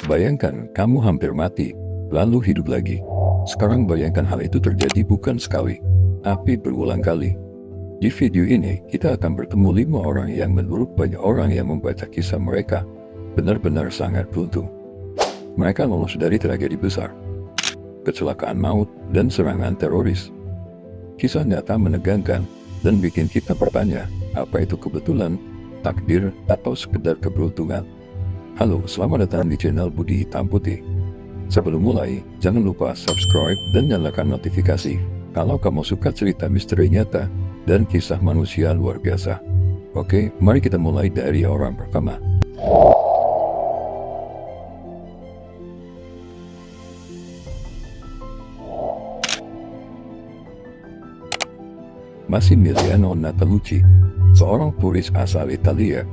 Bayangkan kamu hampir mati, lalu hidup lagi. Sekarang bayangkan hal itu terjadi bukan sekali, tapi berulang kali. Di video ini, kita akan bertemu 5 orang yang menurut banyak orang yang membaca kisah mereka, benar-benar sangat beruntung. Mereka lolos dari tragedi besar, kecelakaan maut, dan serangan teroris. Kisah nyata menegangkan, dan bikin kita bertanya, apa itu kebetulan, takdir, atau sekedar keberuntungan? Halo, selamat datang di channel Budi Hitam Putih. Sebelum mulai, jangan lupa subscribe dan nyalakan notifikasi kalau kamu suka cerita misteri nyata dan kisah manusia luar biasa. Oke, mari kita mulai dari orang pertama. Massimiliano Natalucci, seorang turis asal Italia.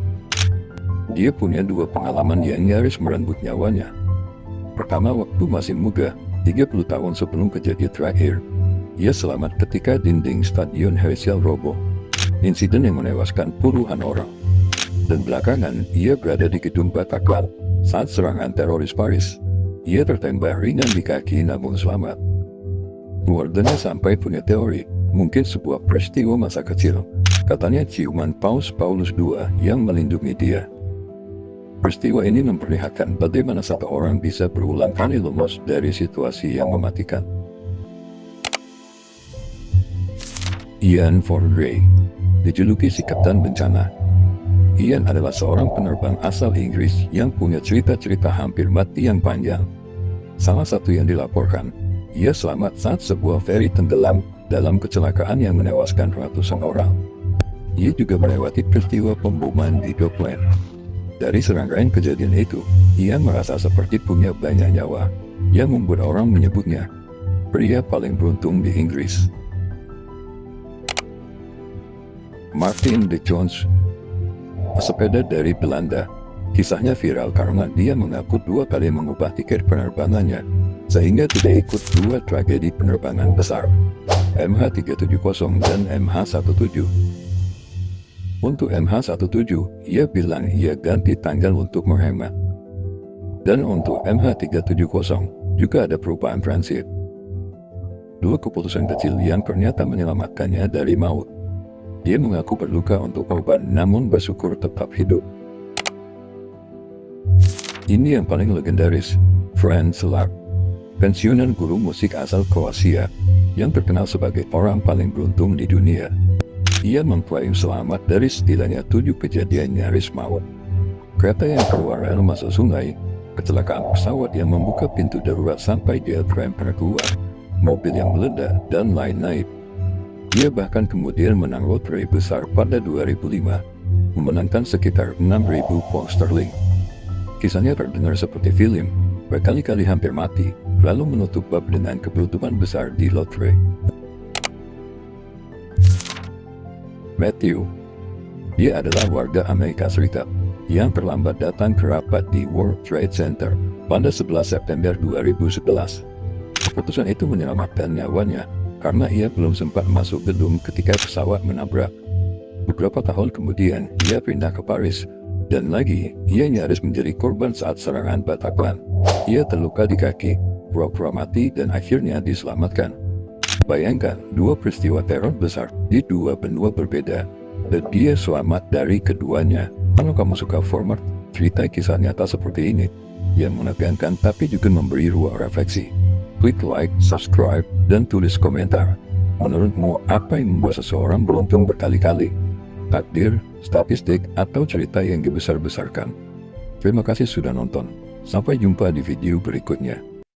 Dia punya 2 pengalaman yang nyaris merenggut nyawanya. Pertama, waktu masih muda, 30 tahun sebelum kejadian terakhir, ia selamat ketika dinding Stadion Heysel roboh. Insiden yang menewaskan puluhan orang. Dan belakangan, ia berada di gedung Bataclan saat serangan teroris Paris. Ia tertembak ringan di kaki namun selamat. Keluarganya sampai punya teori, mungkin sebuah peristiwa masa kecil. Katanya ciuman Paus Paulus II yang melindungi dia. Peristiwa ini memperlihatkan bagaimana satu orang bisa berulang kali lolos dari situasi yang mematikan. Ian Fordray, dijuluki si Kapten Bencana. Ian adalah seorang penerbang asal Inggris yang punya cerita-cerita hampir mati yang panjang. Salah satu yang dilaporkan, ia selamat saat sebuah feri tenggelam dalam kecelakaan yang menewaskan ratusan orang. Ia juga melewati peristiwa pemboman di Dockland. Dari serangkaian kejadian itu, ia merasa seperti punya banyak nyawa, yang membuat orang menyebutnya pria paling beruntung di Inggris. Martin de Jones, pesepeda dari Belanda. Kisahnya viral karena dia mengaku 2 kali mengubah tiket penerbangannya, sehingga tidak ikut 2 tragedi penerbangan besar, MH370 dan MH17. Untuk MH17, ia bilang ia ganti tanggal untuk menghemat. Dan untuk MH370, juga ada perubahan transit. 2 keputusan kecil yang ternyata menyelamatkannya dari maut. Dia mengaku berluka untuk korban, namun bersyukur tetap hidup. Ini yang paling legendaris, Franz Schlarb, pensiunan guru musik asal Kroasia, yang terkenal sebagai orang paling beruntung di dunia. Ia mengklaim selamat dari setidaknya 7 kejadian nyaris maut. Kereta yang keluar rel masuk sungai, kecelakaan pesawat yang membuka pintu darurat sampai dia terlempar keluar, mobil yang meledak, dan lain-lain. Dia bahkan kemudian menang lotre besar pada 2005, memenangkan sekitar 6.000 pound sterling. Kisahnya terdengar seperti film, berkali-kali hampir mati, lalu menutup bab dengan keberuntungan besar di lotre. Matthew, dia adalah warga Amerika Serikat yang terlambat datang ke rapat di World Trade Center pada 11 September 2011. Keputusan itu menyelamatkan nyawanya karena ia belum sempat masuk gedung ketika pesawat menabrak. Beberapa tahun kemudian, ia pindah ke Paris, dan lagi, ia nyaris menjadi korban saat serangan Bataclan. Ia terluka di kaki, pura-pura mati, dan akhirnya diselamatkan. Bayangkan, 2 peristiwa teror besar di 2 benua berbeda, dan dia selamat dari keduanya. Kalau kamu suka format cerita kisah nyata seperti ini, yang menegangkan tapi juga memberi ruang refleksi, klik like, subscribe, dan tulis komentar. Menurutmu, apa yang membuat seseorang beruntung berkali-kali? Takdir, statistik, atau cerita yang dibesar-besarkan? Terima kasih sudah nonton. Sampai jumpa di video berikutnya.